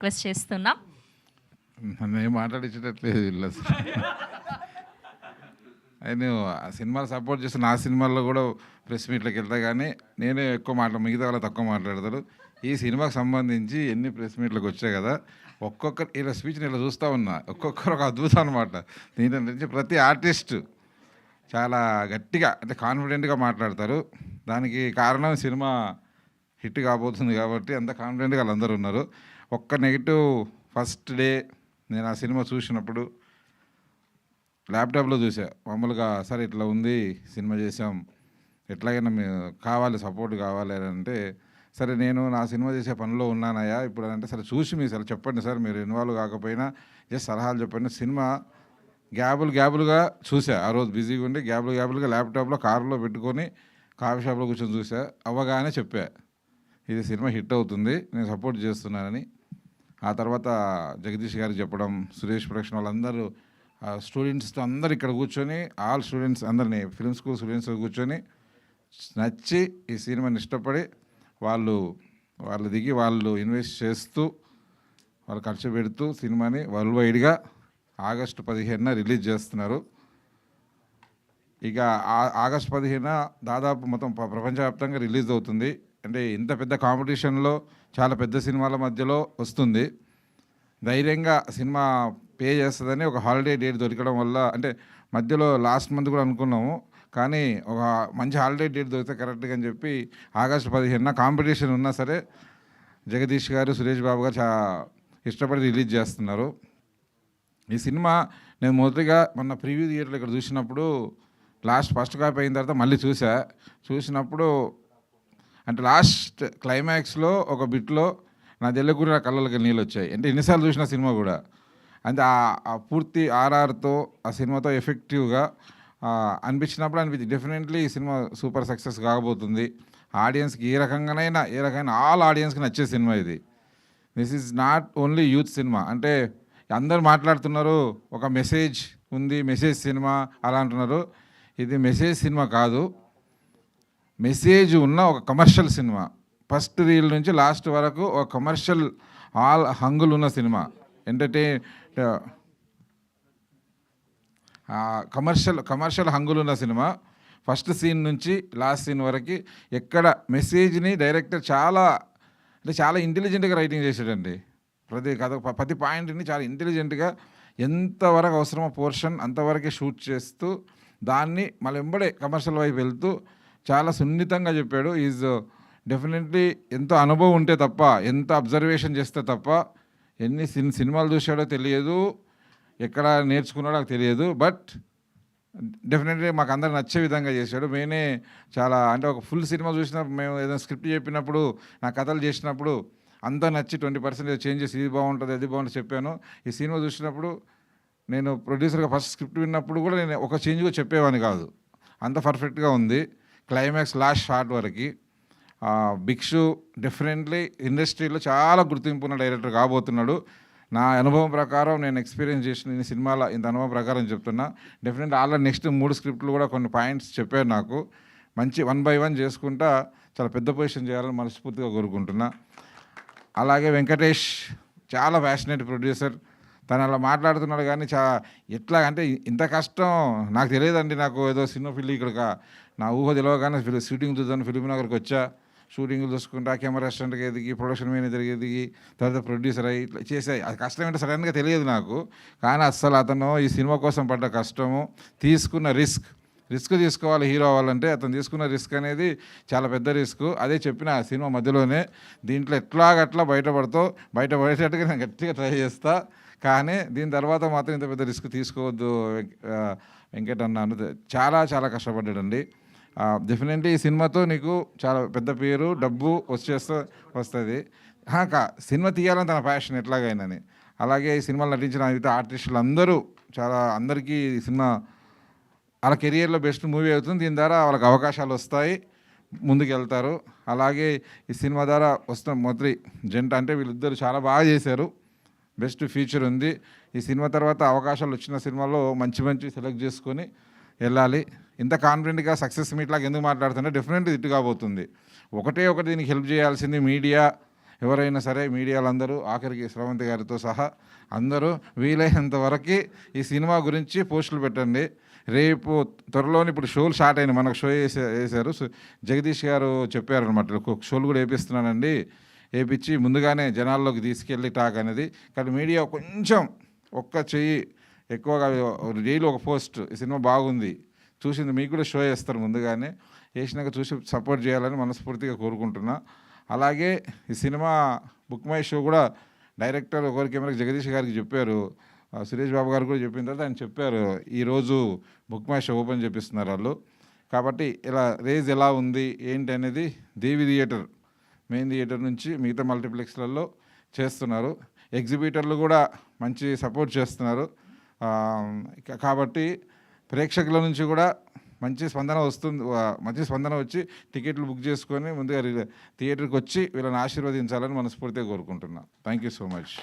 Request చేస్తున్నాం. నన్ను ఏం మాట్లాడించేటట్లేదు వీళ్ళు అసలు. నేను ఆ సినిమాలు సపోర్ట్ చేస్తే నా సినిమాల్లో కూడా ప్రెస్ మీట్లోకి వెళ్తా, కానీ నేనే ఎక్కువ మిగతా వాళ్ళు తక్కువ మాట్లాడతారు. ఈ సినిమాకి సంబంధించి ఎన్ని ప్రెస్ మీట్లకు వచ్చాయి కదా, ఒక్కొక్కరు ఇలా స్పీచ్ని ఇలా చూస్తూ ఉన్నా, ఒక్కొక్కరు ఒక అద్భుతం అనమాట. దీని నుంచి ప్రతి ఆర్టిస్ట్ చాలా గట్టిగా అంటే కాన్ఫిడెంట్గా మాట్లాడతారు. దానికి కారణం సినిమా హిట్ కాబోతుంది కాబట్టి అంత కాన్ఫిడెంట్గా వాళ్ళందరూ ఉన్నారు. ఒక్క నెగిటివ్, ఫస్ట్ డే నేను ఆ సినిమా చూసినప్పుడు ల్యాప్టాప్లో చూసా. మామూలుగా సరే ఇట్లా ఉంది, సినిమా చేసాం, ఎట్లాగైనా మేము కావాలి, సపోర్ట్ కావాలి అని అంటే, సరే నేను నా సినిమా చేసే పనిలో ఉన్నానయ్యా ఇప్పుడు అంటే, సరే చూసి మీరు సరే చెప్పండి సార్, మీరు ఇన్వాల్వ్ కాకపోయినా జస్ట్ సలహాలు చెప్పండి. సినిమా గ్యాబులుగా చూసా. ఆ రోజు బిజీగా ఉండి గ్యాబులుగా ల్యాప్టాప్లో కారులో పెట్టుకొని కాఫీ షాప్లో కూర్చొని చూసా. అవ్వగానే చెప్పా, ఇది సినిమా హిట్ అవుతుంది, నేను సపోర్ట్ చేస్తున్నానని. ఆ తర్వాత జగదీష్ గారికి చెప్పడం, సురేష్ ప్రొడక్షన్ వాళ్ళందరూ స్టూడెంట్స్తో అందరు ఇక్కడ కూర్చొని, ఆల్ స్టూడెంట్స్ అందరినీ ఫిల్మ్ స్కూల్ స్టూడెంట్స్ కూర్చొని నచ్చి ఈ సినిమాని ఇష్టపడి వాళ్ళు దిగి వాళ్ళు ఇన్వెస్ట్ చేస్తూ వాళ్ళు ఖర్చు పెడుతూ సినిమాని వరల్డ్ వైడ్గా ఆగస్టు 15న రిలీజ్ చేస్తున్నారు. ఇక ఆగస్టు 15న దాదాపు మొత్తం ప్రపంచవ్యాప్తంగా రిలీజ్ అవుతుంది. అంటే ఇంత పెద్ద కాంపిటీషన్లో చాలా పెద్ద సినిమాల మధ్యలో వస్తుంది. ధైర్యంగా సినిమా పే చేస్తుందని ఒక హాలిడే డేట్ దొరకడం వల్ల, అంటే మధ్యలో లాస్ట్ మంత్ కూడా అనుకున్నాము, కానీ ఒక మంచి హాలిడే డేట్ దొరికితే కరెక్ట్గా అని చెప్పి ఆగస్టు 15న కాంపిటీషన్ ఉన్నా సరే జగదీష్ గారు, సురేష్ బాబు గారు ఇష్టపడి రిలీజ్ చేస్తున్నారు. ఈ సినిమా నేను మొదటిగా మొన్న ప్రివ్యూ థియేటర్లో ఇక్కడ చూసినప్పుడు ఫస్ట్ కాపీ అయిన తర్వాత మళ్ళీ చూసినప్పుడు అంటే లాస్ట్ క్లైమాక్స్లో ఒక బిట్లో నా తెల్లకూరి నా కళ్ళకి నీళ్ళు వచ్చాయి. అంటే ఎన్నిసార్లు చూసిన సినిమా కూడా అంటే ఆ పూర్తి ఆర్ఆర్తో ఆ సినిమాతో ఎఫెక్టివ్గా అనిపించింది. డెఫినెట్లీ ఈ సినిమా సూపర్ సక్సెస్ కాకపోతుంది. ఆడియన్స్కి ఏ రకమైన ఆల్ ఆడియన్స్కి నచ్చే సినిమా ఇది. This is not only youth cinema. అంటే అందరు మాట్లాడుతున్నారు ఒక మెసేజ్ ఉంది, మెసేజ్ సినిమా అలా అంటున్నారు. ఇది మెసేజ్ సినిమా కాదు, మెసేజ్ ఉన్న ఒక కమర్షియల్ సినిమా. ఫస్ట్ రీల్ నుంచి లాస్ట్ వరకు ఒక కమర్షియల్ ఆల్ హంగులు ఉన్న సినిమా. కమర్షియల్ హంగులు ఉన్న సినిమా. ఫస్ట్ సీన్ నుంచి లాస్ట్ సీన్ వరకు ఎక్కడ మెసేజ్ని డైరెక్టర్ చాలా ఇంటెలిజెంట్గా రైటింగ్ చేశాడండి. ప్రతి పాయింట్ని చాలా ఇంటెలిజెంట్గా ఎంతవరకు అవసరమో పోర్షన్ అంతవరకే షూట్ చేస్తూ దాన్ని మళ్ళీ వెంబడే కమర్షియల్ వైపు వెళ్తూ చాలా సున్నితంగా చెప్పాడు. ఈజ్ డెఫినెట్లీ ఎంతో అనుభవం ఉంటే తప్ప, ఎంత అబ్జర్వేషన్ చేస్తే తప్ప, ఎన్ని సినిమాలు చూశాడో తెలియదు, ఎక్కడ నేర్చుకున్నాడో నాకు తెలియదు. బట్ డెఫినెట్లీ మాకు అందరు నచ్చే విధంగా చేశాడు. మేమే చాలా అంటే ఒక ఫుల్ సినిమా చూసినప్పుడు, మేము ఏదైనా స్క్రిప్ట్ చెప్పినప్పుడు, నా కథలు చేసినప్పుడు అంతా నచ్చి 20% చేంజెస్, ఇది బాగుంటుంది అది బాగుంటుంది చెప్పాను. ఈ సినిమా చూసినప్పుడు నేను ప్రొడ్యూసర్గా ఫస్ట్ స్క్రిప్ట్ విన్నప్పుడు కూడా నేను ఒక చేంజ్ కూడా చెప్పేవాడిని కాదు, అంత పర్ఫెక్ట్గా ఉంది. క్లైమాక్స్ లాస్ట్ షాట్ వరకు భిక్షు డెఫినెట్లీ ఇండస్ట్రీలో చాలా గుర్తింపు ఉన్న డైరెక్టర్ కాబోతున్నాడు. నా అనుభవం ప్రకారం, నేను ఎక్స్పీరియన్స్ చేసిన సినిమాల ఇంత అనుభవం ప్రకారం చెప్తున్నా. డెఫినెట్లీ ఆల్రెడీ నెక్స్ట్ 3 స్క్రిప్ట్లు కూడా కొన్ని పాయింట్స్ చెప్పారు నాకు. మంచి 1 by 1 చేసుకుంటా చాలా పెద్ద పొజిషన్ చేయాలని మనస్ఫూర్తిగా కోరుకుంటున్నా. అలాగే వెంకటేష్ చాలా ప్యాషనేట్ ప్రొడ్యూసర్. తను అలా మాట్లాడుతున్నాడు కానీ ఎట్లా అంటే ఇంత కష్టం నాకు తెలియదండి. నాకు ఏదో సినిమా ఫీల్డ్ ఇక్కడ నా ఊహ తెలియగానే షూటింగ్ చూద్దాను ఫిలిం నగర్కి వచ్చా, షూటింగ్లు చూసుకుంటా, కెమెరా అసిస్టెంట్కి ఎదిగి, ప్రొడక్షన్ మేనేజర్కి ఎదిగి, తర్వాత ప్రొడ్యూసర్ అయ్యి ఇట్లా చేసాయి. అది కష్టం ఏంటో సడన్గా తెలియదు నాకు. కానీ అస్సలు అతను ఈ సినిమా కోసం పడ్డ కష్టము, తీసుకున్న రిస్క్ తీసుకోవాలి హీరో అవ్వాలంటే, అతను తీసుకున్న రిస్క్ అనేది చాలా పెద్ద రిస్క్. అదే చెప్పిన ఆ సినిమా మధ్యలోనే, దీంట్లో ఎట్లాగట్లా బయటపడేటట్టుగా నేను గట్టిగా ట్రై చేస్తా, కానీ దీని తర్వాత మాత్రం ఇంత పెద్ద రిస్క్ తీసుకోవద్దు వెంకట్ అన్నాను. చాలా కష్టపడ్డాడండి. డెఫినెట్లీ ఈ సినిమాతో నీకు చాలా పెద్ద పేరు, డబ్బు వస్తుంది. సినిమా తీయాలని తన ప్యాషన్ ఎట్లాగైనాని. అలాగే ఈ సినిమాలో నటించిన మిగతా ఆర్టిస్టులు అందరూ అందరికీ ఈ సినిమా వాళ్ళ కెరియర్లో బెస్ట్ మూవీ అవుతుంది. దీని ద్వారా వాళ్ళకి అవకాశాలు వస్తాయి, ముందుకు వెళ్తారు. అలాగే ఈ సినిమా ద్వారా వస్తున్న మొదటి జంట అంటే వీళ్ళిద్దరు చాలా బాగా చేశారు, బెస్ట్ ఫ్యూచర్ ఉంది. ఈ సినిమా తర్వాత అవకాశాలు వచ్చిన సినిమాలో మంచి సెలెక్ట్ చేసుకొని వెళ్ళాలి. ఇంత కాన్ఫిడెంట్గా సక్సెస్ మీట్లాగా ఎందుకు మాట్లాడుతుంటే డెఫినెట్లీ ఇటు కాబోతుంది. ఒకటి దీనికి హెల్ప్ చేయాల్సింది మీడియా, ఎవరైనా సరే మీడియాలందరూ ఆఖరికి స్రవంతి గారితో సహా అందరూ వీలైనంత వరకు ఈ సినిమా గురించి పోస్టులు పెట్టండి. రేపు త్వరలోనే ఇప్పుడు షోలు స్టార్ట్ అయినాయి. మనకు షో వేశారు. జగదీష్ గారు చెప్పారనమాట, షోలు కూడా వేపిస్తున్నానండి, వేపించి ముందుగానే జనాల్లోకి తీసుకెళ్ళి టాక్ అనేది. కానీ మీడియా కొంచెం ఒక్క చెయ్యి ఎక్కువగా డైలీ ఒక పోస్ట్, ఈ సినిమా బాగుంది చూసింది, మీకు కూడా షో వేస్తారు ముందుగానే, వేసినాక చూసి సపోర్ట్ చేయాలని మనస్ఫూర్తిగా కోరుకుంటున్నా. అలాగే ఈ సినిమా బుక్ మై షో కూడా డైరెక్టర్ ఒకరి కెమెరాకి జగదీష్ గారికి చెప్పారు, సురేష్ బాబు గారు కూడా చెప్పిన తర్వాత ఆయన చెప్పారు, ఈరోజు బుక్ మై షో ఓపెన్ చేపిస్తున్నారు వాళ్ళు. కాబట్టి ఇలా రేజ్ ఎలా ఉంది ఏంటి అనేది దేవి థియేటర్, మెయిన్ థియేటర్ నుంచి మిగతా మల్టీప్లెక్స్లలో చేస్తున్నారు. ఎగ్జిబిటర్లు కూడా మంచి సపోర్ట్ చేస్తున్నారు. కాబట్టి ప్రేక్షకుల నుంచి కూడా మంచి స్పందన వస్తుంది. మంచి స్పందన వచ్చి టికెట్లు బుక్ చేసుకొని ముందుగా థియేటర్కి వచ్చి వీళ్ళని ఆశీర్వదించాలని మనస్ఫూర్తిగా కోరుకుంటున్నాను. Thank you so much.